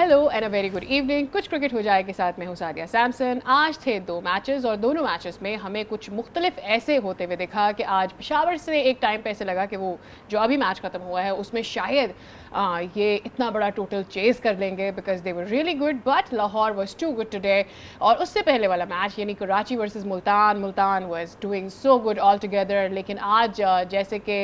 Hello and a very good evening. कुछ cricket हो जाए के साथ मैं हूं सादिया सैमसन। आज थे दो मैचेस और दोनों मैचेस में हमें कुछ मुख्तलिफ ऐसे होते हुए दिखा कि आज पेशावर से एक टाइम पे ऐसे लगा कि वो जो अभी मैच खत्म हुआ है उसमें शायद ये इतना बड़ा टोटल चेज कर लेंगे because they were really good, but Lahore was too good today. और उससे पहले वाला मैच यानी Karachi versus Multan was doing so good all together. लेकिन आज जैसे कि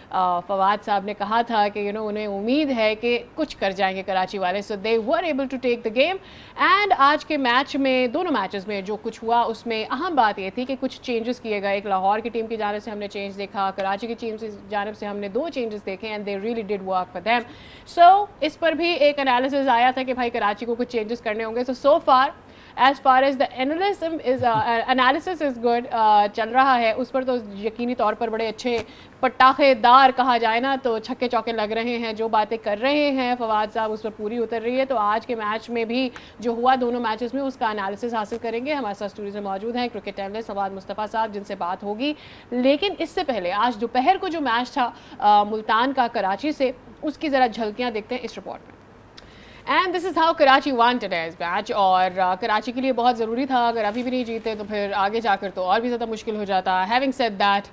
फवाद साहब ने कहा था कि उन्हें उम्मीद है कि कुछ कर जाएंगे कराची वाले, so they were able to take the game. And आज के मैच में दोनों मैचेस में जो कुछ हुआ उसमें अहम बात ये थी कि कुछ चेंजेस किए गए। एक लाहौर की टीम की जानिब से हमने चेंज देखा, कराची की टीम से जानिब से हमने दो चेंजेस देखे and they really did work for them. So इस पर भी एक एनालिसिस आया था कि भाई कराची को कुछ चेंजेस करने होंगे। So far as the analysis is good चल रहा है, उस पर तो यकीनी तौर पर बड़े अच्छे पटाखेदार कहा जाए ना तो छक्के चौके लग रहे हैं। जो बातें कर रहे हैं फवाद साहब उस पर पूरी उतर रही है। तो आज के मैच में भी जो हुआ दोनों मैचेस में उसका एनालिसिस हासिल करेंगे। हमारे साथ स्टूडियो से मौजूद हैं क्रिकेट एनालिस्ट फवाद मुस्तफ़ा साहब जिनसे बात होगी। लेकिन इससे पहले आज दोपहर को जो मैच था मुल्तान का कराची से, उसकी ज़रा झलकियाँ देखते हैं इस रिपोर्ट में। And this is how Karachi one today's match. और कराची के लिए बहुत ज़रूरी था, अगर अभी भी नहीं जीते तो फिर आगे जाकर तो और भी ज़्यादा मुश्किल हो जाता। Having said that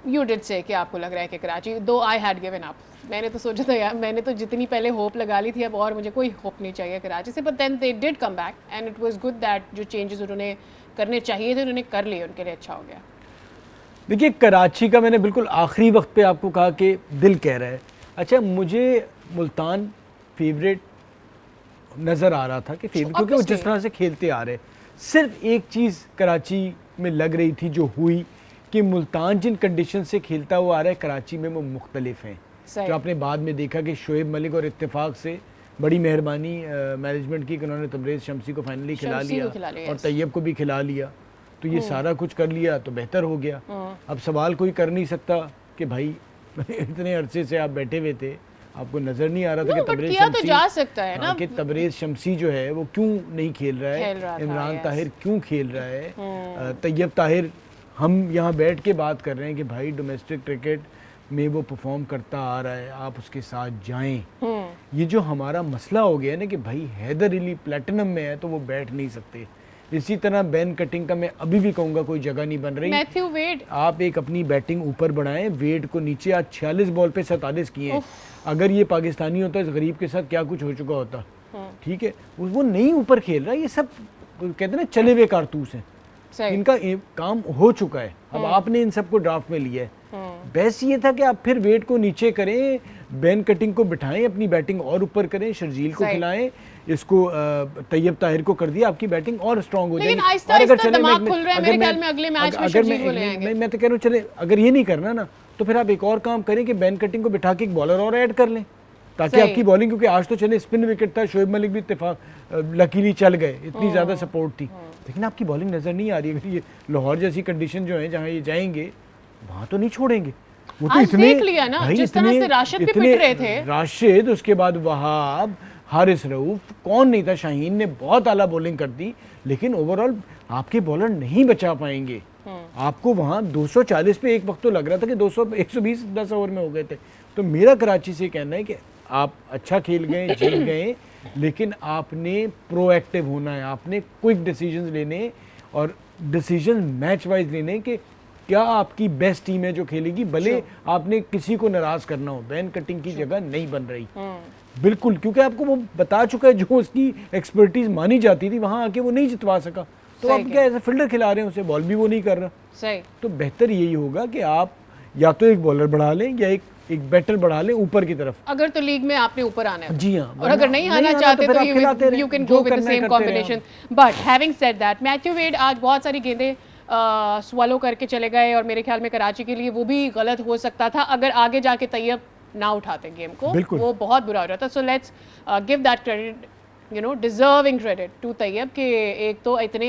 you did से कि आपको लग रहा है कि कराची, दो आई हैड गिवन अप। मैंने तो सोचा था यार, मैंने तो जितनी पहले होप लगा ली थी अब और मुझे कोई होप नहीं चाहिए कराची से, but then they did come back and it was good that जो चेंजेस उन्होंने करने चाहिए थे उन्होंने कर लिए, उनके लिए अच्छा हो गया। देखिए कराची का मैंने बिल्कुल आखिरी वक्त पे आपको कहा कि दिल कह रहा है। अच्छा, मुझे मुल्तान फेवरेट नज़र आ रहा था कि फेवरेट, क्योंकि वो जिस तरह से खेलते आ रहे। सिर्फ एक चीज़ कराची में लग रही थी जो हुई कि मुल्तान जिन कंडीशन से खेलता हुआ आ रहा है कराची में वो मुख्तलिफ हैं। जो आपने बाद में देखा कि शोएब मलिक और इत्तेफाक से बड़ी मेहरबानी मैनेजमेंट की कि उन्होंने तबरेज़ शम्सी को फाइनली खिला लिया और तैयब को भी खिला लिया। तो ये सारा कुछ कर लिया तो बेहतर हो गया। अब सवाल कोई कर नहीं सकता कि भाई इतने अरसे से आप बैठे हुए थे, आपको नजर नहीं आ रहा था कि तबरेज़ शम्सी तो जा सकता है ना कि तबरेज़ शम्सी जो है वो क्यों नहीं खेल रहा है, इमरान ताहिर क्यों खेल रहा है, तैयब ताहिर। हम यहाँ बैठ के बात कर रहे हैं कि भाई डोमेस्टिक क्रिकेट में वो परफॉर्म करता आ रहा है, आप उसके साथ जाएं। ये जो हमारा मसला हो गया है ना कि भाई हैदर अली प्लेटिनम में है तो वो बैठ नहीं सकते। इसी तरह बैन कटिंग का मैं अभी भी कहूँगा कोई जगह नहीं बन रही। मैथ्यू वेड, आप एक अपनी बैटिंग ऊपर बढ़ाएं, वेड को नीचे। आज 46 बॉल पे 47 किए। अगर ये पाकिस्तानी होता इस गरीब के साथ क्या कुछ हो चुका होता। ठीक है, वो नहीं ऊपर खेल रहा। ये सब कहते हैं ना चले हुए कारतूस हैं, इनका काम हो चुका है। अब आपने इन सबको ड्राफ्ट में लिया है। बेस्ट ये था कि आप फिर वेट को नीचे करें, बैन कटिंग को बिठाएं, अपनी बैटिंग और ऊपर करें, शर्जील को खिलाएं, इसको तैयब ताहिर को कर दिया, आपकी बैटिंग और स्ट्रांग हो जाएगी। और अगर चले मैं तो कह रहा हूँ चले अगर ये नहीं करना ना तो फिर आप एक और काम करें कि बैन कटिंग को बिठा के एक बॉलर और ऐड कर लें ताकि आपकी बॉलिंग, क्योंकि आज तो चले स्पिन विकेट था, शोएब मलिक भी इत्तेफाक लकीली चल गए, इतनी ज़्यादा सपोर्ट थी, लेकिन आपकी बॉलिंग नज़र नहीं आ रही है। ये लाहौर जैसी कंडीशन जो है जहाँ ये जाएंगे वहाँ तो नहीं छोड़ेंगे। वो तो इतने जिस तरह से राशिद भी पिट रहे थे, राशिद, उसके बाद वहाब, हारिस रऊफ, कौन नहीं था, शाहीन ने बहुत आला बॉलिंग कर दी, लेकिन ओवरऑल आपके बॉलर नहीं बचा पाएंगे। आपको वहाँ 240 पे एक वक्त तो लग रहा था कि 200 120 10 ओवर में हो गए थे। तो मेरा कराची से कहना है कि आप अच्छा खेल गए, जीत गए, लेकिन आपने प्रोएक्टिव होना है, आपने क्विक डिसीजंस लेने और डिसीजन मैच वाइज लेने कि क्या आपकी बेस्ट टीम है जो खेलेगी, भले आपने किसी को नाराज करना हो। बैन कटिंग की जगह नहीं बन रही बिल्कुल, क्योंकि आपको वो बता चुका है जो उसकी एक्सपर्टीज मानी जाती थी, वहां आके वो नहीं जितवा सका। तो आप क्या ऐसा फील्डर खिला रहे हैं, उसे बॉल भी वो नहीं कर रहा। सही। तो बेहतर यही होगा कि आप या तो एक बॉलर बढ़ा लें या एक बैटर बढ़ा लें ऊपर की तरफ, अगर तो लीग में आपने ऊपर आना है। जी हाँ, और अगर नहीं आना चाहते तो you can go with the same combination. But having said that, Matthew Wade आज बहुत सारी गेंदें स्वॉलो करके चले गए और मेरे ख्याल में कराची के लिए वो भी गलत हो सकता था अगर आगे जाके तैयब ना उठाते गेम को, वो बहुत बुरा हो रहा था। So let's give that credit, deserving credit to Tayyab कि एक तो इतने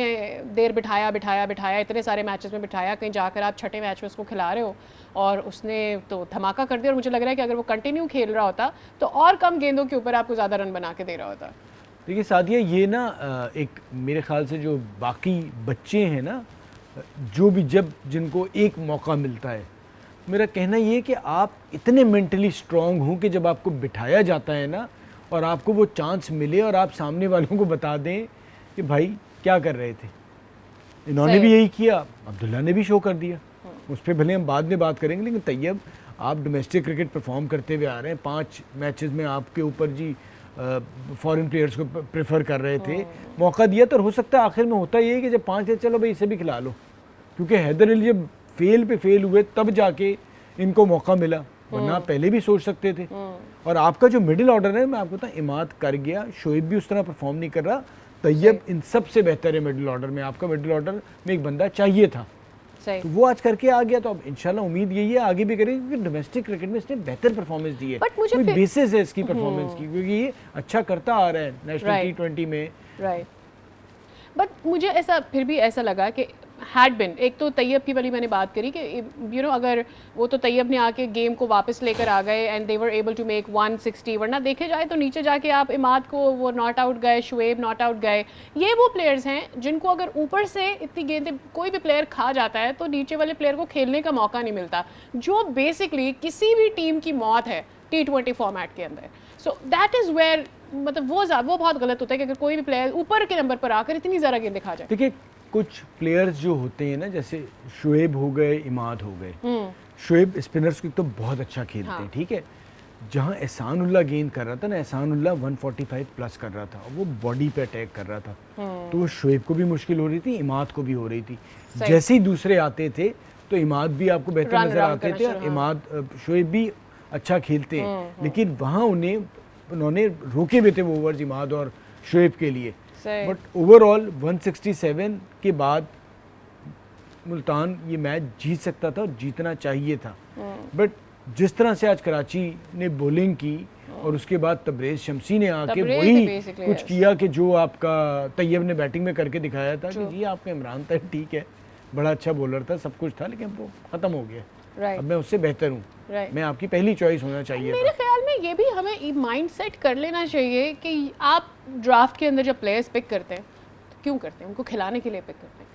देर बिठाया, इतने सारे मैचेस में बिठाया, कहीं जाकर आप छठे मैच में उसको खिला रहे हो और उसने तो धमाका कर दिया। और मुझे लग रहा है कि अगर वो कंटिन्यू खेल रहा होता तो और कम गेंदों के ऊपर आपको ज़्यादा रन बना के दे रहा होता। देखिए सादिया, ये ना एक मेरे ख्याल से जो बाकी बच्चे हैं ना, जो भी जब जिनको एक मौका मिलता है, मेरा कहना ये कि आप इतने मेंटली स्ट्रांग हों कि जब आपको बिठाया जाता है ना और आपको वो चांस मिले और आप सामने वालों को बता दें कि भाई क्या कर रहे थे। इन्होंने भी यही किया, अब्दुल्ला ने भी शो कर दिया। उस पर भले हम बाद में बात करेंगे, लेकिन तैयब आप डोमेस्टिक क्रिकेट परफॉर्म करते हुए आ रहे हैं। 5 मैचेस में आपके ऊपर जी फॉरेन प्लेयर्स को प्रेफर कर रहे थे, मौका दिया तो हो सकता है आखिर में होता ये है कि जब 5 है चलो भाई इसे भी खिला लो, क्योंकि हैदर अली जब फेल पे फेल हुए तब जाके इनको मौका मिला, वरना आप पहले भी सोच सकते थे। और आपका जो मिडिल ऑर्डर है, मैं आपको बताऊं, इमाद कर गया, शोएब भी उस तरह परफॉर्म नहीं कर रहा, तैयब इन सबसे बेहतर है मिडिल ऑर्डर में। आपका मिडिल ऑर्डर में एक बंदा चाहिए था, तो वो आज करके आ गया। तो अब इंशाल्लाह उम्मीद यही है आगे भी करेंगे, क्योंकि डोमेस्टिक क्रिकेट में इसने बेहतर परफॉर्मेंस दी है। कोई बेसिस है इसकी परफॉर्मेंस की, क्योंकि ये अच्छा करता आ रहा है नेशनल T20 में। राइट, बट मुझे ऐसा फिर भी ऐसा लगा कि हैड बिन, एक तो तैयब की वाली मैंने बात करी कि यू नो अगर वो तो तैयब ने आके गेम को वापस लेकर आ गए and they were able to make 160, वरना देखे जाए तो नीचे जाके आप इमाद को वो नॉट आउट गए, शुएब नॉट आउट गए, ये वो प्लेयर्स हैं जिनको अगर ऊपर से इतनी गेंदें कोई भी प्लेयर खा जाता है तो नीचे वाले प्लेयर को खेलने का मौका नहीं मिलता, जो बेसिकली किसी भी टीम की मौत है T20 फॉर्मेट के अंदर। सो दैट इज़ वेयर मतलब वो बहुत गलत होता है कि अगर कोई भी प्लेयर ऊपर के नंबर पर आकर इतनी ज़्यादा गेंदें खा जाए। देखिए कुछ प्लेयर्स जो होते हैं ना, जैसे शुएब हो गए, इमाद हो गए। शुएब स्पिनर्स को तो बहुत अच्छा खेलते हैं, ठीक है। जहां एहसानुल्लाह गेंद कर रहा था ना, एहसानुल्लाह 145 प्लस कर रहा था, वो बॉडी पे अटैक कर रहा था, तो शुएब को भी मुश्किल हो रही थी, इमाद को भी हो रही थी। जैसे ही दूसरे आते थे तो इमाद भी आपको बेहतर नजर आते थे, इमाद शुएब भी अच्छा खेलते हैं, लेकिन वहाँ उन्होंने रोके हुए थे वो ओवर्स इमाद और शुएब के लिए। बट ओवरऑल 167 के बाद मुल्तान ये मैच जीत सकता था और जीतना चाहिए था। बट जिस तरह से आज कराची ने बॉलिंग की और उसके बाद तबरेज़ शमसी ने आके वही कुछ किया कि जो आपका तैयब ने बैटिंग में करके दिखाया था कि जी आपका इमरान था, ठीक है, बड़ा अच्छा बॉलर था, सब कुछ था, लेकिन वो ख़त्म हो गया। अब मैं उससे बेहतर हूँ, मैं आपकी पहली चॉइस होना चाहिए। मेरे ख्याल में ये भी हमें माइंड सेट कर लेना चाहिए कि आप ड्राफ्ट के अंदर जब प्लेयर्स पिक करते हैं तो क्यों करते हैं, उनको खिलाने के लिए पिक करते हैं।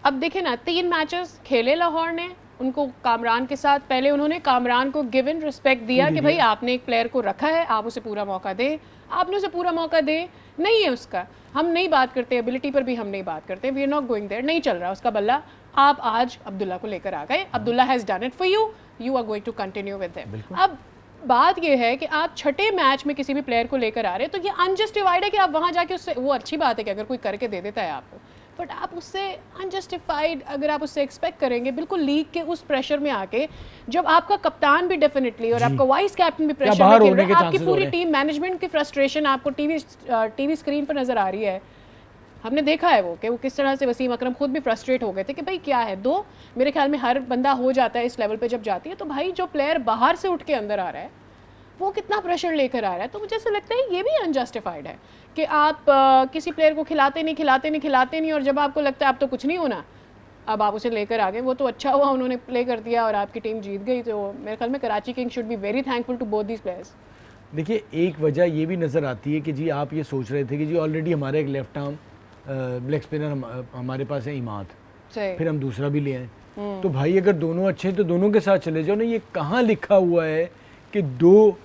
अब देखें ना, 3 मैचेस खेले लाहौर ने, उनको कामरान के साथ, पहले उन्होंने कामरान को गिवन रिस्पेक्ट दिया कि भाई आपने एक प्लेयर को रखा है, आप उसे पूरा मौका दें, आपने उसे पूरा मौका दें। नहीं है उसका, हम नहीं बात करते, एबिलिटी पर भी हम नहीं बात करते, we are not going there, नहीं चल रहा उसका बल्ला, आप आज अब्दुल्ला को लेकर आ गए, Abdullah has done it for you, you are going to continue with him. अब बात यह है कि आप छठे मैच में किसी भी प्लेयर को लेकर आ रहे हैं, तो ये अनजस्टिफाइड है कि आप वहाँ जाके उससे, वो अच्छी बात है कि अगर कोई करके दे देता है आपको, बट आप उससे अनजस्टिफाइड अगर आप उससे एक्सपेक्ट करेंगे, बिल्कुल लीग के उस प्रेशर में आके, जब आपका कप्तान भी डेफिनेटली और आपका वाइस कैप्टन भी प्रेशर में खेल रहा है, आपकी पूरी टीम मैनेजमेंट की फ्रस्ट्रेशन आपको टीवी स्क्रीन पर नजर आ रही है। हमने देखा है वो कि वो किस तरह से वसीम अकरम खुद भी फ्रस्ट्रेट हो गए थे कि भाई क्या है, दो मेरे ख्याल में हर बंदा हो जाता है इस लेवल पे जब जाती है, तो भाई जो प्लेयर बाहर से उठ के अंदर आ रहा है वो कितना प्रेशर लेकर आ रहा है। तो मुझे ऐसा लगता है ये भी अनजस्टिफाइड है कि आप किसी प्लेयर को खिलाते नहीं और जब आपको लगता है अब तो कुछ नहीं होना, अब आप उसे लेकर आ गए। वो तो अच्छा हुआ उन्होंने प्ले कर दिया और आपकी टीम जीत गई। तो मेरे ख्याल में Karachi Kings should be very thankful to both these players. देखिए एक वजह ये भी नज़र आती है कि जी आप ये सोच रहे थे कि जी ऑलरेडी हमारे एक लेफ्ट आर्म लेग स्पिनर हमारे पास है इमाद, फिर हम दूसरा भी ले आए, तो भाई अगर दोनों अच्छे हैं तो दोनों के साथ चले जाओ ना। ये कहाँ लिखा हुआ है कि 2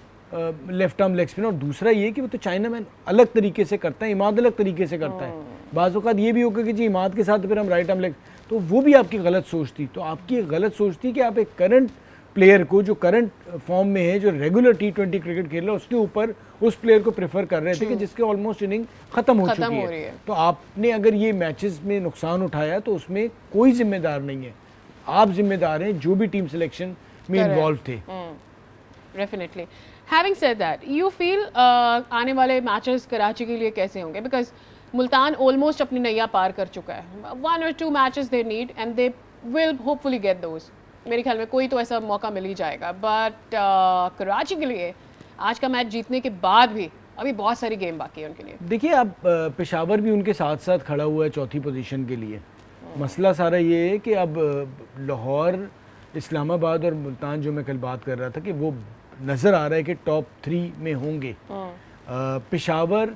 लेफ्ट आर्म लेग स्पिनर, और दूसरा ये कि वो तो चाइना मैन अलग तरीके से करता है, इमाद अलग तरीके से करता है। बाज़ औक़ात ये भी होगा कि जी इमाद के साथ फिर हम राइट आर्म लेग, तो वो भी आपकी गलत सोच थी। तो आपकी गलत सोच थी कि आप एक करंट प्लेयर को जो करंट फॉर्म में है, जो रेगुलर T20 क्रिकेट खेल रहा है, उसके ऊपर उस प्लेयर को प्रेफर कर रहे थे कि जिसके ऑलमोस्ट इनिंग खत्म हो चुकी है। तो आपने अगर ये मैचेस में नुकसान उठाया तो उसमें कोई जिम्मेदार नहीं है, आप जिम्मेदार हैं जो भी टीम सिलेक्शन में इन्वॉल्व थे। Definitely. Having said that, you feel आने वाले मैचेस कराची के लिए कैसे होंगे? बिकॉज मुल्तान ऑलमोस्ट अपनी नैया पार कर चुका है। 1 or 2 matches they need and they will hopefully get those. मेरे ख्याल में कोई तो ऐसा मौका मिल ही जाएगा, बट कराची के लिए आज का मैच जीतने के बाद भी अभी बहुत सारी गेम बाकी है उनके लिए। देखिए अब पेशावर भी उनके साथ साथ खड़ा हुआ है चौथी पोजीशन के लिए। मसला सारा ये है कि अब लाहौर, इस्लामाबाद और मुल्तान, जो मैं कल बात कर रहा था कि वो नज़र आ रहा है कि टॉप 3 में होंगे। पेशावर,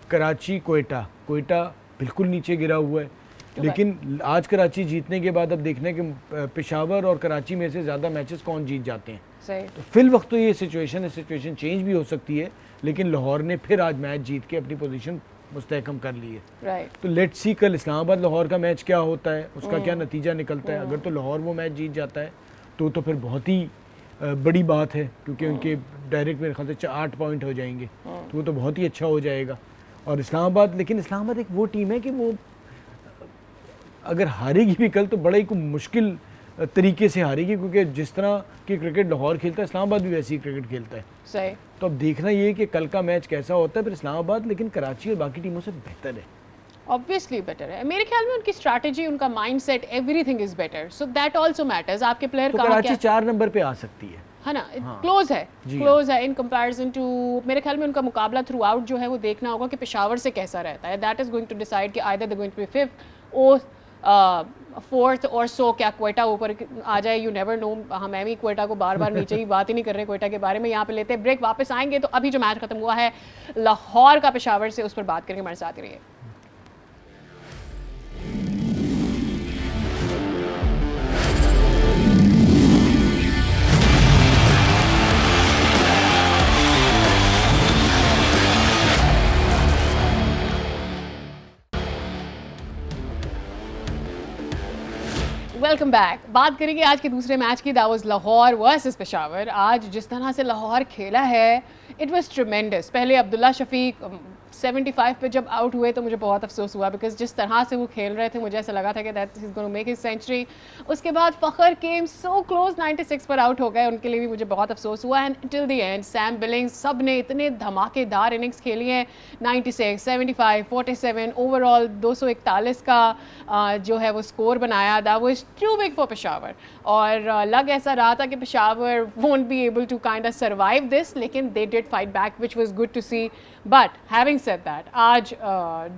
कराची, कोयटा बिल्कुल नीचे गिरा हुआ है। लेकिन आज कराची जीतने के बाद अब देखना है कि पेशावर और कराची में से ज़्यादा मैचेस कौन जीत जाते हैं। सही। तो फिल वक्त तो ये सिचुएशन चेंज भी हो सकती है, लेकिन लाहौर ने फिर आज मैच जीत के अपनी पोजीशन मुस्तहकम कर ली है। राइट। तो लेट्स सी कल इस्लामाबाद लाहौर का मैच क्या होता है, उसका क्या नतीजा निकलता है। अगर तो लाहौर वो मैच जीत जाता है तो फिर बहुत ही बड़ी बात है, क्योंकि उनके डायरेक्ट मेरे ख्याल से 8 पॉइंट हो जाएंगे, तो वो तो बहुत ही अच्छा हो जाएगा। और इस्लामाबाद, लेकिन इस्लामाबाद एक वो टीम है कि वो अगर हारेगी भी कल तो बड़ा ही मुश्किल तरीके से हारेगी, क्योंकि जिस तरह की क्रिकेट लाहौर खेलता है इस्लामाबाद भी वैसी क्रिकेट खेलता है। सही। तो अब देखना ये है कि कल का मैच कैसा होता है। फिर इस्लामाबाद लेकिन कराची और बाकी टीमों से बेहतर है, ऑब्वियसली बेटर है। मेरे ख्याल में उनकी स्ट्रैटेजी, उनका mindset, everything is better, so that also matters. आपके प्लेयर तो कहाँ कराची 4 नंबर पे आ सकती है ना, हाँ। क्लोज है, जी क्लोज है इन कंपैरिजन टू। मेरे ख्याल में उनका मुकाबला थ्रू आउट जो है वो देखना होगा कि पेशावर से कैसा रहता है। That is going to decide कि either they going to be fifth or fourth or so क्या क्वेटा ऊपर आ जाए, यू नेवर नो। हम भी क्वेटा को बार बार नीचे ही बात ही नहीं कर रहे क्वेटा के बारे में। यहाँ पे लेते हैं ब्रेक, वापस आएंगे तो अभी जो मैच खत्म हुआ है लाहौर का पेशावर से, उस पर बात करेंगे। हमारे साथ ही रहिए। Welcome back. बात करेंगे आज के दूसरे मैच की, that was Lahore versus Peshawar. आज जिस तरह से लाहौर खेला है, इट वाज ट्रिमेंडस। पहले अब्दुल्ला शफीक 75 पे जब आउट हुए तो मुझे बहुत अफसोस हुआ, बिकॉज जिस तरह से वो खेल रहे थे मुझे ऐसा लगा था कि that is going to make his century. उसके बाद फ़खर केम सो क्लोज, 96 पर आउट हो गए, उनके लिए भी मुझे बहुत अफसोस हुआ। And till the and Sam Billings, सब ने इतने धमाकेदार इनिंग्स खेली हैं। 96, 75, 47, ओवरऑल 241 का जो है वो स्कोर बनाया। That was too big for Peshawar. और लग ऐसा रहा था कि Peshawar won't be able to kind of survive this, लेकिन they did fight back, which was good to see. But having said that, आज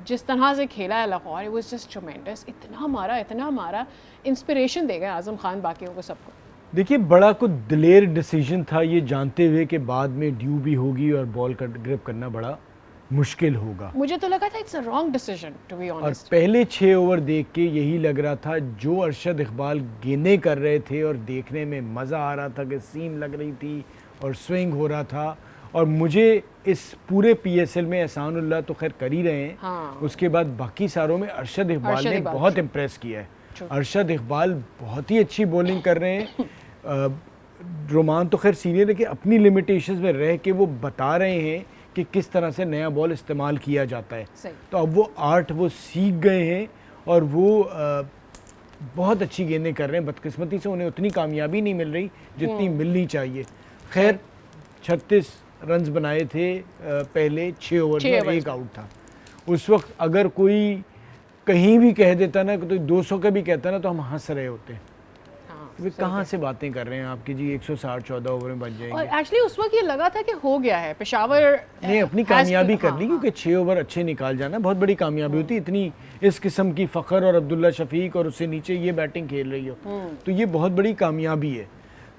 जिस तरह से खेला है Lahore, it was just tremendous. इतना मारा, इंस्पिरेशन देगा आजम खान बाकियों को, सबको। देखिए, बड़ा कुछ दिलेर डिसीजन था, ये जानते हुए कि बाद में ड्यू भी होगी और बॉल का ग्रिप करना बड़ा मुश्किल होगा। मुझे तो लगा था it's a wrong decision, to be honest. और पहले 6 ओवर देख के यही लग रहा था, जो अरशद इकबाल गेंदें कर रहे थे और देखने में मज़ा आ रहा था कि सीम लग रही थी और स्विंग हो रहा था। और मुझे इस पूरे PSL में एहसानुल्लाह तो खैर कर ही रहे हैं, हाँ। उसके बाद बाकी सारों में अरशद इकबाल ने बहुत इम्प्रेस किया है। अरशद इकबाल बहुत ही अच्छी बॉलिंग कर रहे हैं। रोमान तो खैर सीनियर है कि अपनी लिमिटेशंस में रह के वो बता रहे हैं कि किस तरह से नया बॉल इस्तेमाल किया जाता है। तो अब वो आर्ट वो सीख गए हैं और वो बहुत अच्छी गेंदें कर रहे हैं। बदकिस्मती से उन्हें उतनी कामयाबी नहीं मिल रही जितनी मिलनी चाहिए। खैर 36 रन्स बनाए थे पहले 6 ओवर में, 1 आउट था। उस वक्त अगर कोई कहीं भी कह देता ना, तो 200 का भी कहता ना, तो हम हंस रहे होते हैं। वे कहाँ से बातें कर रहे हैं आपकी जी, 160 14 ओवर में बच जाएंगे। और एक्चुअली उस वक्त ये लगा था कि हो गया है, पेशावर ने अपनी कामयाबी कर ली, क्योंकि 6 ओवर अच्छे निकाल जाना बहुत बड़ी कामयाबी होती है। इतनी इस किस्म की फ़खर और अब्दुल्ला शफीक और उससे नीचे ये बैटिंग खेल रही हो, तो ये बहुत बड़ी कामयाबी है।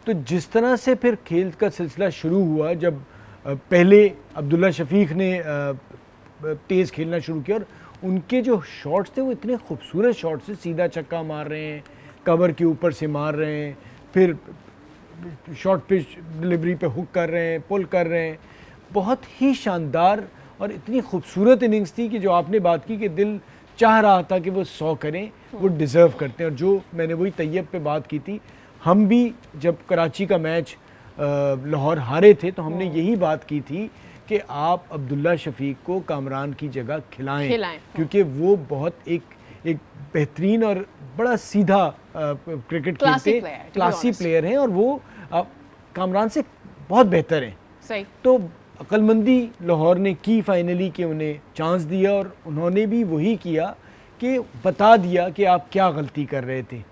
तो जिस तरह से फिर खेल का सिलसिला शुरू हुआ, जब पहले अब्दुल्ला शफीक ने तेज़ खेलना शुरू किया और उनके जो शॉट्स थे वो इतने खूबसूरत शॉट्स थे, सीधा छक्का मार रहे हैं, कवर के ऊपर से मार रहे हैं, फिर शॉर्ट पिच डिलीवरी पे हुक कर रहे हैं, पुल कर रहे हैं। बहुत ही शानदार और इतनी खूबसूरत इनिंग्स थी कि जो आपने बात की कि दिल चाह रहा था कि वो 100 करें, वो डिज़र्व करते हैं। और जो मैंने वही तैयब पे बात की थी, हम भी जब कराची का मैच लाहौर हारे थे तो हमने यही बात की थी कि आप अब्दुल्ला शफीक को कामरान की जगह खिलाएं, क्योंकि वो बहुत एक बेहतरीन और बड़ा सीधा क्रिकेट खेलते, क्लासी प्लेयर हैं और वो कामरान से बहुत बेहतर हैं। सही। तो अक्लमंदी लाहौर ने की फाइनली कि उन्हें चांस दिया और उन्होंने भी वही किया कि बता दिया कि आप क्या गलती कर रहे थे,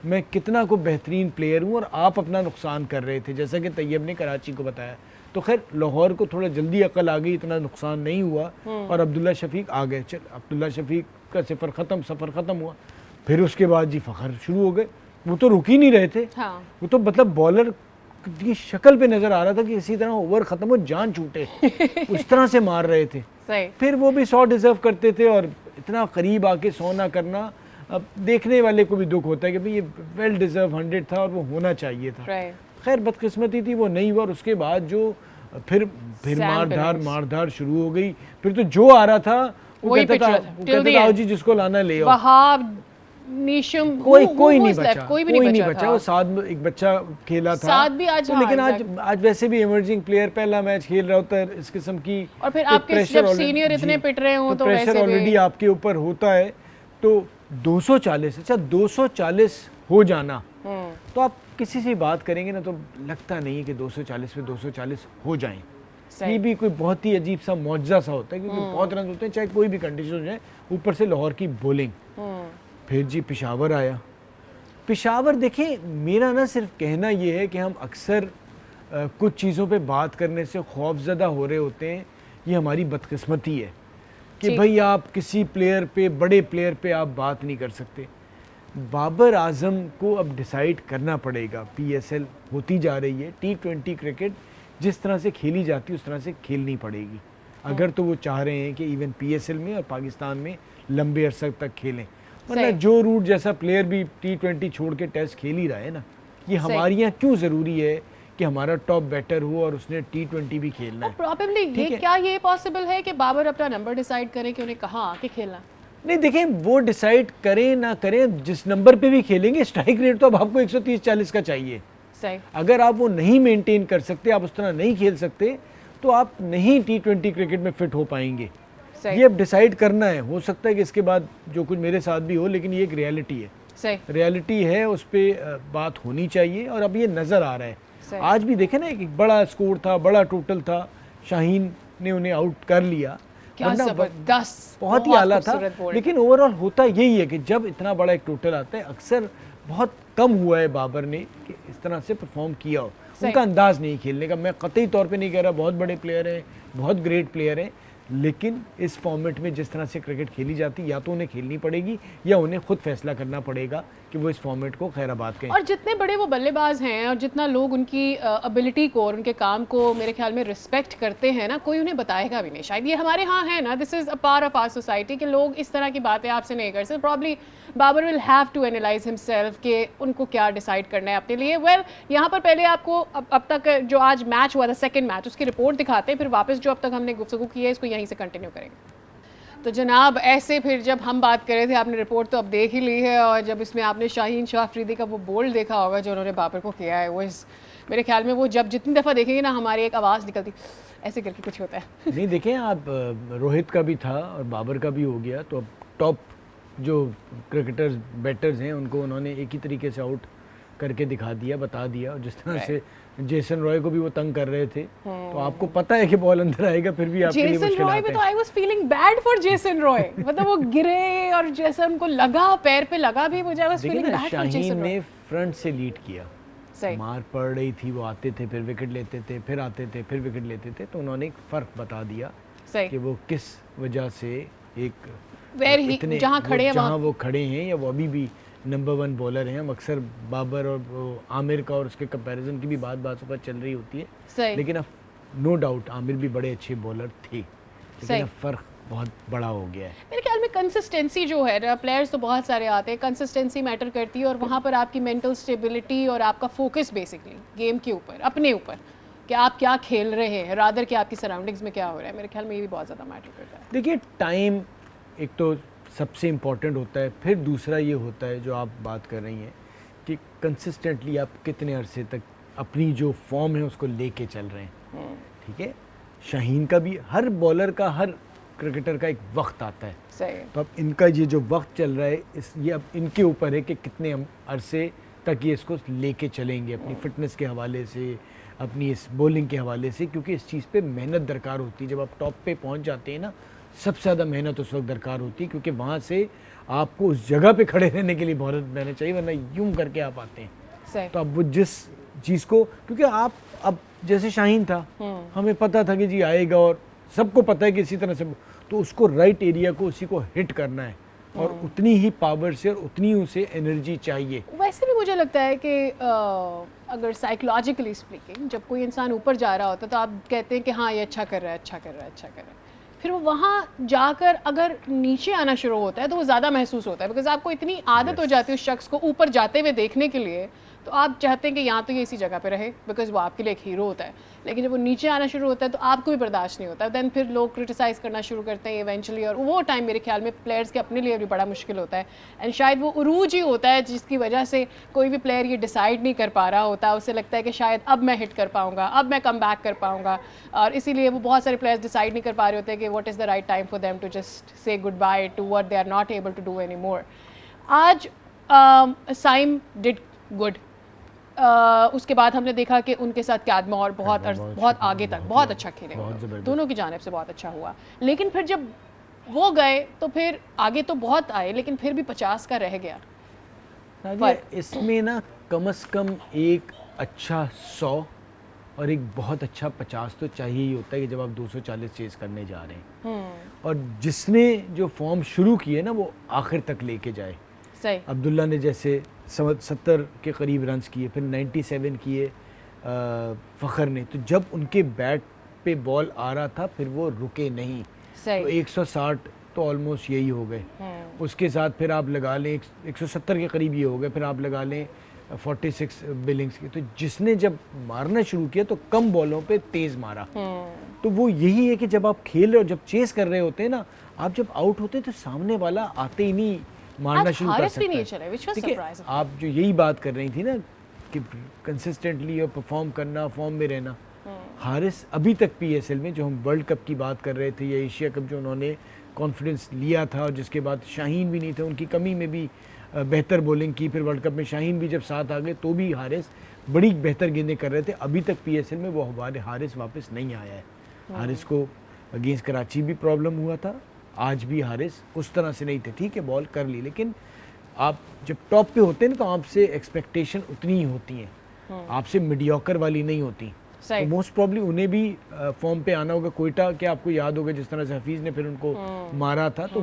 मैं कितना को बेहतरीन प्लेयर हूँ और आप अपना नुकसान कर रहे थे, जैसा कि तैयब ने कराची को बताया। तो खैर लाहौर को थोड़ा जल्दी अकल आ गई, इतना नुकसान नहीं हुआ और अब्दुल्ला शफीक आ गए। चल, अब्दुल्ला शफीक का सफ़र ख़त्म हुआ। फिर उसके बाद जी फ़खर शुरू हो गए, वो तो रुक ही नहीं रहे थे। हाँ। वो तो मतलब बॉलर की शक्ल पे नज़र आ रहा था कि इसी तरह ओवर ख़त्म हो, जान छूटे उस तरह से मार रहे थे। सही। फिर वो भी 100 डिज़र्व करते थे और इतना करीब आके 100 ना करना अब देखने वाले को भी दुख होता है कि भाई ये वेल डिजर्व 100 था और वो होना चाहिए था। खैर बदकिस्मती थी, वो नहीं हुआ। और उसके बाद जो फिर मारधार शुरू हो गई। फिर तो जो आ रहा था वो कहता था आओ जी जिसको लाना ले आओ। कोई नहीं बचा। वो साथ एक बच्चा खेला था साथ भी आज, तो लेकिन आज वैसे भी इमर्जिंग प्लेयर पहला मैच खेल रहा होता है इस किस्म की, और फिर आपके जब सीनियर इतने पिट रहे हो तो प्रेशर ऑलरेडी आपके ऊपर होता है। तो 240, अच्छा 240 हो जाना, तो आप किसी से बात करेंगे ना तो लगता नहीं है कि 240 पे 240 हो जाएं। ये भी कोई बहुत ही अजीब सा मौजज़ा सा होता है, क्योंकि बहुत रन होते हैं चाहे कोई भी कंडीशन हो जाए, ऊपर से लाहौर की बॉलिंग। फिर जी पेशावर आया। पेशावर देखें, मेरा ना सिर्फ कहना ये है कि हम अक्सर कुछ चीज़ों पे बात करने से खौफज़दा हो रहे होते हैं। ये हमारी बदकिस्मती है कि भाई आप किसी प्लेयर पे, बड़े प्लेयर पे आप बात नहीं कर सकते। बाबर आजम को अब डिसाइड करना पड़ेगा। PSL होती जा रही है, T20 क्रिकेट जिस तरह से खेली जाती है उस तरह से खेलनी पड़ेगी, अगर तो वो चाह रहे हैं कि इवन PSL में और पाकिस्तान में लंबे अरसे तक खेलें। वरना जो रूट जैसा प्लेयर भी T20 छोड़ के टेस्ट खेल ही रहा है ना, ये हमारे यहाँ क्यों ज़रूरी है कि हमारा टॉप बैटर हो और उसने T20 भी खेलना है। प्रॉबेबली ये क्या ये पॉसिबल है कि बाबर अपना नंबर डिसाइड करें कि उन्हें कहाँ आके खेलना? नहीं देखें, वो डिसाइड करें ना करें, जिस नंबर पे भी खेलेंगे स्ट्राइक रेट तो अब आपको 130-40 का चाहिए। सही। अगर आप वो नहीं मेंटेन कर सकते, आप उस तरह नहीं खेल सकते, तो आप नहीं T20 क्रिकेट में फिट हो पाएंगे। ये अब डिसाइड करना है। हो सकता है कि इसके बाद जो कुछ मेरे साथ भी हो, लेकिन ये एक रियलिटी है। सही। रियलिटी है, उस पर बात होनी चाहिए और अब ये नज़र आ रहा है। आज भी देखे ना, एक बड़ा स्कोर था, बड़ा टोटल था, शाहीन ने उन्हें आउट कर लिया, क्या जबरदस्त, बहुत ही आला था। लेकिन ओवरऑल होता यही है कि जब इतना बड़ा एक टोटल आता है, अक्सर बहुत कम हुआ है बाबर ने कि इस तरह से परफॉर्म किया हो। उनका अंदाज नहीं खेलने का। मैं कतई तौर पे नहीं कह रहा, बहुत बड़े प्लेयर हैं, बहुत ग्रेट प्लेयर हैं, लेकिन इस फॉर्मेट में जिस तरह से क्रिकेट खेली जाती, या तो उन्हें खेलनी पड़ेगी या उन्हें खुद फैसला करना पड़ेगा कि वो इस फॉर्मेट को खैराबाद कहें। और जितने बड़े वो बल्लेबाज हैं और जितना लोग उनकी एबिलिटी को और उनके काम को मेरे ख्याल में रिस्पेक्ट करते हैं ना, कोई उन्हें बताएगा भी नहीं। शायद ये हमारे यहाँ है ना, this is a part of our society कि लोग इस तरह की बातें आपसे नहीं कर सकते। Probably Babar will have to analyse himself कि उनको क्या डिसाइड करना है अपने लिए। वेल, यहाँ पर पहले आपको अब तक जो आज मैच हुआ था, सेकेंड मैच, उसकी रिपोर्ट दिखाते हैं, फिर वापस जो अब तक हमने गुफ्तगू की है इसको यहीं से कंटिन्यू करेंगे। तो जनाब, ऐसे फिर जब हम बात कर रहे थे, आपने रिपोर्ट तो अब देख ही ली है, और जब इसमें आपने शाहीन शाह अफरीदी का वो बोल्ड देखा होगा जो उन्होंने बाबर को किया है, वो मेरे ख्याल में वो जब जितनी दफ़ा देखेंगे ना, हमारी एक आवाज़ निकलती ऐसे करके कुछ होता है। नहीं देखें आप, रोहित का भी था और बाबर का भी हो गया, तो अब टॉप जो क्रिकेटर्स बैटर्स हैं उनको उन्होंने एक ही तरीके से आउट करके दिखा दिया, बता दिया। और जिस तरह से जेसन रॉय को भी वो तंग कर रहे थे, तो आपको पता है कि बॉल अंदर आएगा, फिर भी आपके लिए मुश्किल है। तो I was feeling bad for Jason Roy, मतलब वो गिरे और जैसे उनको लगा, पैर पे लगा भी, मुझे I was feeling bad for Jason Roy. ने फ्रंट से लीड किया, मार पड़ रही थी, वो आते थे, फिर विकेट लेते थे, फिर आते थे, फिर विकेट लेते थे, तो उन्होंने एक फ़र्क बता दिया कि वो किस वजह से एक जहाँ खड़े हैं, जहाँ वो खड़े हैं, या वो अभी भी नंबर 1 बॉलर हैं। हम अक्सर बाबर और आमिर का और उसके कंपैरिजन की भी बात पर चल रही होती है, लेकिन अब नो डाउट आमिर भी बड़े अच्छे बॉलर थे, लेकिन अब फ़र्क बहुत बड़ा हो गया है। मेरे ख्याल में कंसिस्टेंसी जो है, प्लेयर्स तो बहुत सारे आते हैं, कंसिस्टेंसी मैटर करती है, और वहाँ पर आपकी मेंटल स्टेबिलिटी और आपका फोकस बेसिकली गेम के ऊपर, अपने ऊपर, कि आप क्या खेल रहे हैं, रादर कि आपकी सराउंडिंग्स में क्या हो रहा है, मेरे ख्याल में ये भी बहुत ज़्यादा मैटर करता है। देखिए, टाइम एक तो सबसे इम्पॉर्टेंट होता है, फिर दूसरा ये होता है जो आप बात कर रही हैं कि कंसिस्टेंटली आप कितने अरसे तक अपनी जो फॉर्म है उसको लेके चल रहे हैं। ठीक है, शाहीन का भी, हर बॉलर का, हर क्रिकेटर का एक वक्त आता है। सही। तो अब इनका ये जो वक्त चल रहा है, ये अब इनके ऊपर है कि कितने अरसे तक ये इसको लेके चलेंगे, अपनी फिटनेस के हवाले से, अपनी इस बॉलिंग के हवाले से, क्योंकि इस चीज़ पे मेहनत दरकार होती है। जब आप टॉप पे पहुंच जाते हैं ना, सबसे ज़्यादा मेहनत उस वक्त दरकार होती है, क्योंकि वहाँ से आपको उस जगह पे खड़े रहने के लिए मेहनत रहना चाहिए, वरना यूं करके आप आते हैं। तो अब वो जिस चीज़ को, क्योंकि आप अब जैसे शाहीन था, हमें पता था कि जी आएगा, और सबको पता है कि इसी तरह से, तो उसको राइट एरिया को, उसी को हिट करना है, और उतनी ही पावर से और उतनी उसे एनर्जी चाहिए। वैसे भी मुझे लगता है कि अगर साइकोलॉजिकली स्पीकिंग, जब कोई इंसान ऊपर जा रहा होता है तो आप कहते हैं कि हाँ ये अच्छा कर रहा है, अच्छा कर रहा है, अच्छा कर रहा है, फिर वो वहाँ जाकर अगर नीचे आना शुरू होता है तो वो ज़्यादा महसूस होता है, बिकॉज आपको इतनी आदत हो जाती है उस शख्स को ऊपर जाते हुए देखने के लिए, तो आप चाहते हैं कि यहाँ तो ये इसी जगह पे रहे, बिकॉज वो आपके लिए एक हीरो होता है। लेकिन जब वो नीचे आना शुरू होता है तो आपको भी बर्दाश्त नहीं होता, दैन फिर लोग क्रिटिसाइज़ करना शुरू करते हैं इवेंचुअली, और वो टाइम मेरे ख्याल में प्लेयर्स के अपने लिए भी बड़ा मुश्किल होता है। एंड शायद वो उरूज ही होता है जिसकी वजह से कोई भी प्लेयर ये डिसाइड नहीं कर पा रहा होता, उसे लगता है कि शायद अब मैं हिट कर पाऊँगा, अब मैं कम बैक कर पाऊँगा, और इसीलिए वो बहुत सारे प्लेयर्स डिसाइड नहीं कर पा रहे होते कि what is the right time for them to just say good bye to what they are not able to do any more. आज साइम डिड गुड, उसके बाद हमने देखा कि उनके साथ कैडमोर बहुत आगे तक बहुत अच्छा खेले, दोनों की जानिब से बहुत अच्छा हुआ। लेकिन फिर जब वो गए तो फिर आगे तो बहुत आए, लेकिन फिर भी 50 का रह गया। इसमें ना कम से कम एक अच्छा 100 और एक बहुत अच्छा 50 तो चाहिए ही होता है कि जब आप 240 चेज करने जा रहे हैं, और जिसने जो फॉर्म शुरू की है ना वो आखिर तक लेके जाए। सही, अब्दुल्ला ने जैसे 70 के करीब रन्स किए, फिर 97 किए फ़खर ने, तो जब उनके बैट पे बॉल आ रहा था फिर वो रुके नहीं। सही, तो 160 तो ऑलमोस्ट यही हो गए। उसके साथ फिर आप लगा लें 170 के करीब ये हो गए, फिर आप लगा लें 46 बिलिंग्स की। तो जिसने जब मारना शुरू किया तो कम बॉलों पे तेज़ मारा। तो वो यही है कि जब आप खेल रहे हो, जब चेस कर रहे होते हैं ना, आप जब आउट होते हैं तो सामने वाला आते ही नहीं मारना शुरू कर सकता है। ठीक है, आप जो यही बात कर रही थी ना कि कंसिस्टेंटली और परफॉर्म करना, फॉर्म में रहना, हारिस अभी तक पीएसएल में, जो हम वर्ल्ड कप की बात कर रहे थे या एशिया कप जो उन्होंने कॉन्फिडेंस लिया था, और जिसके बाद शाहीन भी नहीं थे, उनकी कमी में भी बेहतर बॉलिंग की, फिर वर्ल्ड कप में शाहीन भी जब साथ आ गए तो भी हारिस बड़ी बेहतर गेंदें कर रहे थे। अभी तक पीएसएल में वो हमारे हारिस वापस नहीं आया है। हारिस को अगेंस्ट कराची भी प्रॉब्लम हुआ था, आज भी हारिस उस तरह से नहीं थे। ठीक है, बॉल कर ली, लेकिन आप जब टॉप पे होते हैं ना तो आपसे एक्सपेक्टेशन उतनी ही होती हैं, आपसे मीडियोकर वाली नहीं होती। तो मोस्ट प्रॉब्ली उन्हें भी फॉर्म पे आना होगा। कोयटा के आपको याद होगा जिस तरह से हफीज़ ने फिर उनको मारा था, तो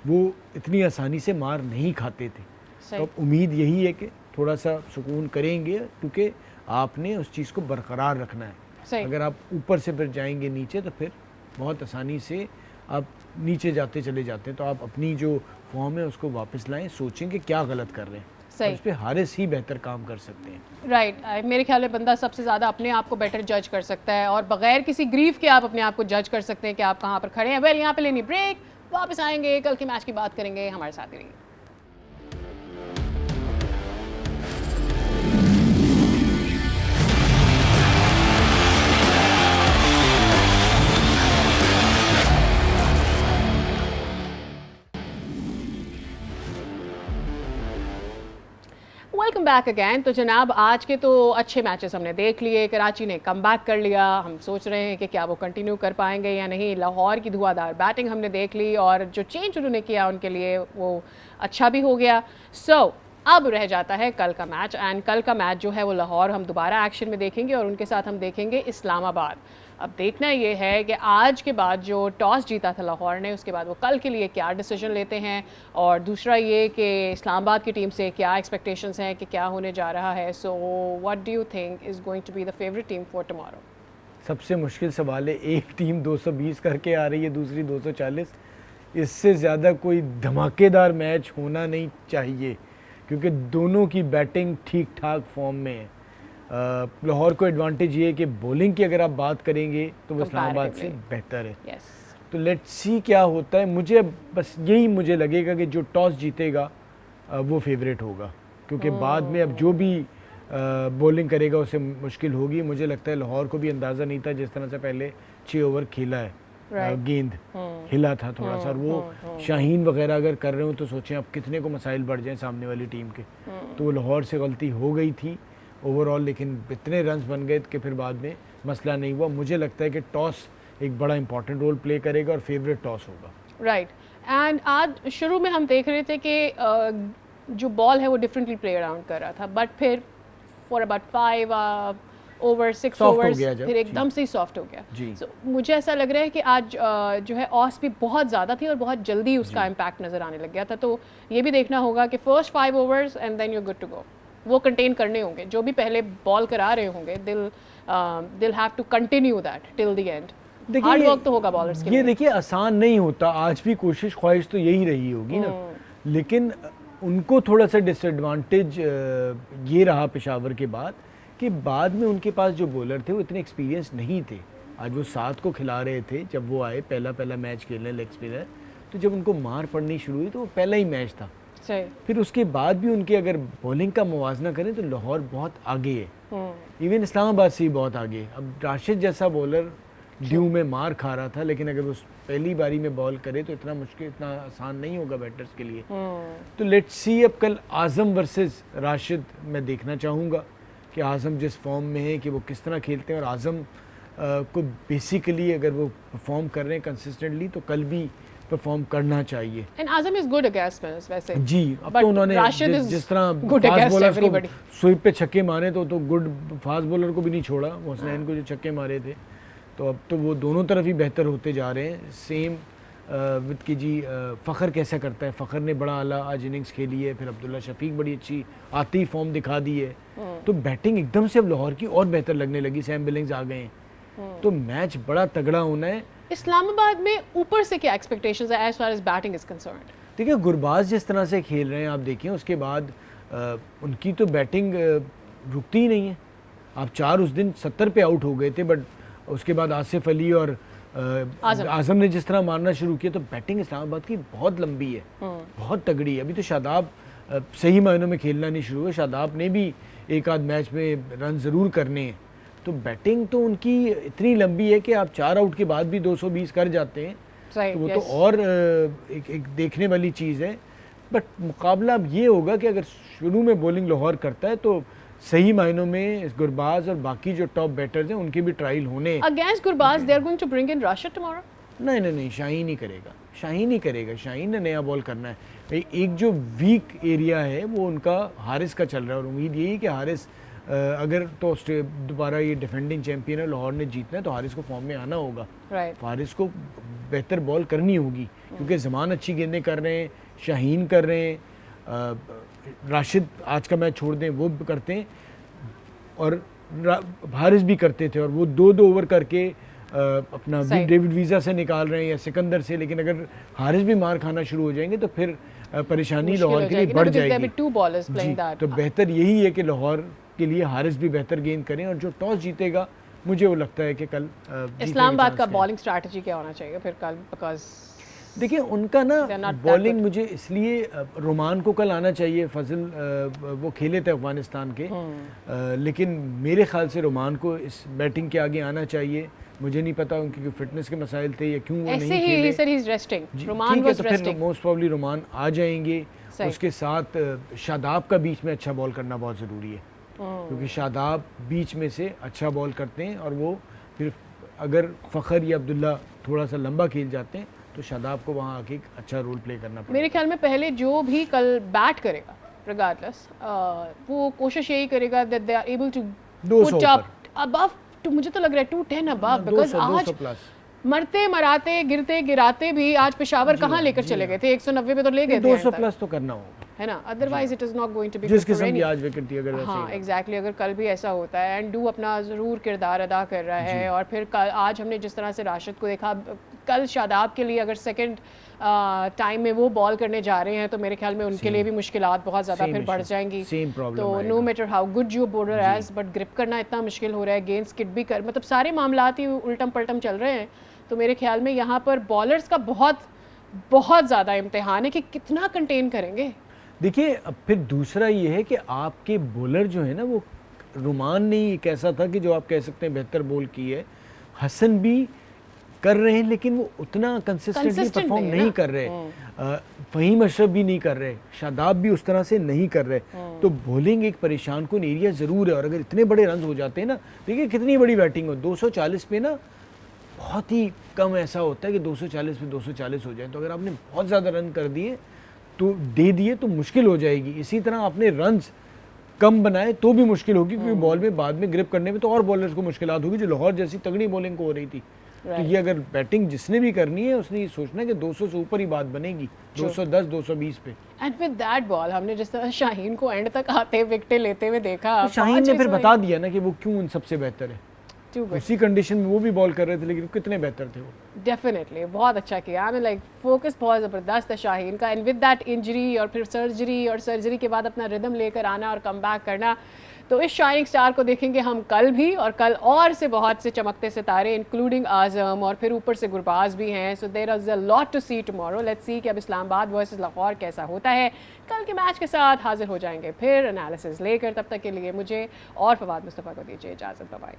वो इतनी आसानी से मार नहीं खाते थे। तो उम्मीद यही है कि थोड़ा सा सुकून करेंगे, क्योंकि आपने उस चीज़ को बरकरार रखना है। अगर आप ऊपर से फिर जाएंगे नीचे तो फिर बहुत आसानी से आप नीचे जाते चले जाते हैं। तो आप अपनी जो फॉर्म है उसको वापस लाएं, सोचें कि क्या गलत कर रहे हैं, उस पर हारिस ही बेहतर काम कर सकते हैं। राइट, मेरे ख्याल में बंदा सबसे ज़्यादा अपने आप को बेटर जज कर सकता है, और बगैर किसी ग्रीफ के आप अपने आप को जज कर सकते हैं कि आप कहाँ पर खड़े हैं। वेल, यहाँ पे लेनी ब्रेक, वापस आएंगे, कल के मैच की बात करेंगे, हमारे साथ ही रहिए। Welcome back again. तो जनाब, आज के तो अच्छे मैचेस हमने देख लिए। कराची ने कमबैक कर लिया, हम सोच रहे हैं कि क्या वो कंटिन्यू कर पाएंगे या नहीं। लाहौर की धुआंधार बैटिंग हमने देख ली, और जो चेंज उन्होंने किया उनके लिए वो अच्छा भी हो गया। अब रह जाता है कल का मैच, एंड कल का मैच जो है वो लाहौर हम दोबारा एक्शन में देखेंगे, और उनके साथ हम देखेंगे इस्लामाबाद। अब देखना ये है कि आज के बाद जो टॉस जीता था लाहौर ने, उसके बाद वो कल के लिए क्या डिसीजन लेते हैं, और दूसरा ये कि इस्लामाबाद की टीम से क्या एक्सपेक्टेशंस हैं कि क्या होने जा रहा है। So what do you think is going to be the favourite team for tomorrow? सबसे मुश्किल सवाल है, एक टीम 220 करके आ रही है, दूसरी 240। इससे ज़्यादा कोई धमाकेदार मैच होना नहीं चाहिए, क्योंकि दोनों की बैटिंग ठीक ठाक फॉर्म में है। लाहौर को एडवांटेज ये है कि बॉलिंग की अगर आप बात करेंगे तो वो इस्लामाबाद से बेहतर है। तो लेट्स सी क्या होता है। मुझे बस यही मुझे लगेगा कि जो टॉस जीतेगा वो फेवरेट होगा, क्योंकि बाद में अब जो भी बॉलिंग करेगा उसे मुश्किल होगी। मुझे लगता है लाहौर को भी अंदाज़ा नहीं था, जिस तरह से पहले 6 ओवर खेला है, गेंद हिला था थोड़ा सा, और वो शाहीन वगैरह अगर कर रहे हो तो सोचें अब कितने को मसाइल बढ़ जाएं सामने वाली टीम के। तो वो लाहौर से गलती हो गई थी ओवरऑल, लेकिन इतने रन्स बन गए कि फिर बाद में मसला नहीं हुआ। मुझे लगता है कि टॉस एक बड़ा इंपॉर्टेंट रोल प्ले करेगा और फेवरेट टॉस होगा। राइट, एंड आज शुरू में हम देख रहे थे कि जो बॉल है वो डिफरेंटली प्ले अराउंड कर रहा था, बट फिर फॉर अबाउट 5 ओवर 6 ओवर्स फिर एकदम से ही सॉफ्ट हो गया। So, मुझे ऐसा लग रहा है कि आज जो है ऑस भी बहुत ज़्यादा थी और बहुत जल्दी उसका इम्पैक्ट नज़र आने लग गया था। तो ये भी देखना होगा कि first 5 overs and then you good to go, वो कंटेन करने होंगे। जो भी पहले बॉल करा रहे होंगे, they'll have to continue that till the end. देखिए हार्ड वर्क तो होगा बॉलर्स के ये लिए। देखिए आसान नहीं होता, आज भी कोशिश ख्वाहिश तो यही रही होगी ना, लेकिन उनको थोड़ा सा डिसएडवांटेज ये रहा पेशावर के बाद कि बाद में उनके पास जो बॉलर थे वो इतने एक्सपीरियंस नहीं थे। आज वो 7 को खिला रहे थे जब वो आए, पहला मैच खेलने लेग स्पिनर, तो जब उनको मार पड़नी शुरू हुई तो वो पहला ही मैच था। सही। फिर उसके बाद भी उनके अगर बॉलिंग का मुवाजना करें तो लाहौर बहुत आगे है, इवन इस्लामाबाद से ही बहुत आगे है। अब राशिद जैसा बॉलर ड्यू में मार खा रहा था, लेकिन अगर वो पहली बारी में बॉल करे तो इतना मुश्किल, इतना आसान नहीं होगा बैटर्स के लिए। तो लेट्स सी अब कल आजम वर्सेस राशिद मैं देखना चाहूँगा कि आजम जिस फॉर्म में है कि वो किस तरह खेलते हैं, और आजम को बेसिकली अगर वो परफॉर्म कर रहे हैं कंसिस्टेंटली तो कल भी परफॉर्म करना चाहिए। And Azam is good against spinners वैसे। जी, अब But तो उन्होंने Rashid is जिस तरह good फास्ट against बॉलर्स को everybody. स्वीप पे छक्के मारे तो गुड फास्ट बॉलर को भी नहीं छोड़ा, मोहसिन को जो छक्के मारे थे, तो अब तो वो दोनों तरफ ही बेहतर होते जा रहे हैं। सेम विद की जी फ़खर कैसा करता है, फ़खर ने बड़ा आला आज इनिंग्स खेली है, फिर अब्दुल्ला शफीक बड़ी अच्छी आती फॉर्म दिखा दी है, तो बैटिंग एकदम से अब लाहौर की और बेहतर लगने लगी। सैम बिलिंग्स आ गए हैं, तो मैच बड़ा तगड़ा होना है। इस्लामाबाद में ऊपर से क्या एक्सपेक्टेशंस है as far as batting is concerned? देखिए गुरबाज जिस तरह से खेल रहे हैं आप देखिए, उसके बाद उनकी तो बैटिंग रुकती ही नहीं है। आप 4 उस दिन 70 पे आउट हो गए थे, बट उसके बाद आसिफ अली और आजम ने जिस तरह मारना शुरू किया, तो बैटिंग इस्लामाबाद की बहुत लंबी है, बहुत तगड़ी है। अभी तो शादाब सही मायनों में खेलना नहीं शुरू हुआ, शादाब ने भी एक आध मैच में रन ज़रूर करने हैं, तो बैटिंग तो उनकी इतनी लंबी है कि आप 4 आउट के बाद भी 220 कर जाते हैं, तो वो तो और एक देखने वाली चीज़ है। बट मुकाबला अब ये होगा कि अगर शुरू में बॉलिंग लाहौर करता है तो सही मायनों में गुरबाज और बाकी जो टॉप बैटर्स हैं उनके भी ट्रायल होने। Against Gurbaz they are going to bring in Rashid tomorrow? नहीं, शाहीन ही करेगा, शाहीन ही करेगा। शाहीन ने नया बॉल करना है। एक जो वीक एरिया है वो उनका हारिस का चल रहा है, और उम्मीद यही कि हारिस अगर तो दोबारा ये डिफेंडिंग चैंपियन है, लाहौर ने जीतना है, तो हारिस को फॉर्म में आना होगा। हारिस को बेहतर बॉल करनी होगी, क्योंकि ज़मान अच्छी गेंदें कर रहे हैं, शाहीन कर रहे हैं, राशिद आज का मैच छोड़ दें वो करते हैं, और हारिस भी करते थे, और वो 2-2 ओवर करके अपना डेविड वीज़ा से निकाल रहे हैं या सिकंदर से। लेकिन अगर हारिस भी मार खाना शुरू हो जाएंगे तो फिर परेशानी लाहौर के लिए बढ़ जाएगी। तो बेहतर यही है कि लाहौर के लिए हारिस भी बेहतर गेंद करें, और जो टॉस जीतेगा मुझे वो लगता है कि कल इस्लामाबाद का बॉलिंग स्ट्रैटेजी क्या होना चाहिए फिर कल? बिकॉज देखिए उनका ना बॉलिंग मुझे इसलिए रोमान को कल आना चाहिए, फजल वो खेले थे अफगानिस्तान के, लेकिन मेरे ख्याल से रोमान को इस बैटिंग के आगे आना चाहिए। मुझे नहीं पता उनकी फिटनेस के मसाइल थे या क्यों वो नहीं खेले। Sir he is resting, Rovman was resting, most probably Rovman आ जाएंगे। उसके साथ शादाब का बीच में अच्छा बॉल करना बहुत ज़रूरी है, क्योंकि शादाब बीच में से अच्छा बॉल करते हैं, और वो फिर अगर फ़खर या अब्दुल्ला थोड़ा सा लंबा खेल जाते हैं तो शादाब को वहाँ आके अच्छा रोल प्ले करना पड़ेगा। मेरे ख्याल में पहले जो भी कल बैट करेगा रिगार्डलेस, वो कोशिश यही करेगा that they are able to put up above, तो मुझे तो लग रहा है 210 अबव, बिकॉज आज मरते मराते गिरते गिराते भी आज पेशावर कहाँ लेकर चले गए थे, 190 पे तो ले गए थे। 200 प्लस तो करना होगा, है ना, otherwise it is not going to be जिस किस्म की आज विकेट थी अगर वैसे। हाँ एग्जैक्टली, अगर कल भी ऐसा होता है, एंड डू अपना ज़रूर किरदार अदा कर रहा है। और फिर कल आज हमने जिस तरह से राशिद को देखा, कल शादाब के लिए अगर सेकंड टाइम में वो बॉल करने जा रहे हैं तो मेरे ख्याल में उनके लिए भी मुश्किलात बहुत ज़्यादा फिर बढ़ जाएंगी। तो no matter how good your bowler is, but grip करना इतना मुश्किल हो रहा है, गेंद स्किड भी कर, मतलब सारे मामलात ही उल्टम पल्टम चल रहे हैं। तो मेरे ख्याल में यहाँ पर बॉलर्स का बहुत ज़्यादा इम्तिहान है कि कितना कंटेन करेंगे। देखिए अब फिर दूसरा ये है कि आपके बॉलर जो है ना, वो रुमान ने एक ऐसा था कि जो आप कह सकते हैं बेहतर बॉल की है, हसन भी कर रहे हैं लेकिन वो उतना कंसिस्टेंटली परफॉर्म नहीं कर रहे, फ़हीम अशरफ भी नहीं कर रहे, शादाब भी उस तरह से नहीं कर रहे। तो बॉलिंग एक परेशान कुन एरिया ज़रूर है, और अगर इतने बड़े रन हो जाते हैं ना, देखिए कितनी बड़ी बैटिंग हो, 240 पे ना बहुत ही कम ऐसा होता है कि 240 पे 240 हो जाए। तो अगर आपने बहुत ज़्यादा रन कर दिए तो दे दिए तो मुश्किल हो जाएगी। इसी तरह आपने रन्स कम बनाए तो भी मुश्किल होगी, क्योंकि बॉल में बाद में ग्रिप करने में तो और बॉलर्स को मुश्किलात होगी, जो लाहौर जैसी तगड़ी बॉलिंग को हो रही थी। तो ये अगर बैटिंग जिसने भी करनी है उसने ये सोचना है कि 200 से ऊपर ही बात बनेगी, 210 220 पे। एंड विद दैट बॉल हमने जिस तरह शाहीन को एंड तक आते विकेटें लेते हुए देखा, तो शाहीन ने फिर बता दिया ना कि वो क्यों उन सबसे बेहतर है। Too good. उसी कंडीशन में वो भी बॉल कर रहे थे, लेकिन कितने बेहतर थे वो। डेफिनेटली बहुत अच्छा किया। आई मीन लाइक फोकस बहुत ज़बरदस्त है शाहीन का, एंड विद दैट इंजरी और फिर सर्जरी, और सर्जरी के बाद अपना रिदम लेकर आना और कम बैक करना। तो इस शाइनिंग स्टार को देखेंगे हम कल भी, और कल और से बहुत से चमकते सितारे इंक्लूडिंग आजम, और फिर ऊपर से गुरबाज भी हैं। So there is a lot to see tomorrow. Let's see कि अब इस्लामाबाद वर्सेस लाहौर कैसा होता है। कल के मैच के साथ हाजिर हो जाएंगे फिर एनालिसिस लेकर। तब तक के लिए मुझे और फवाद मुस्तफ़ा को दीजिए इजाज़त। Bye bye.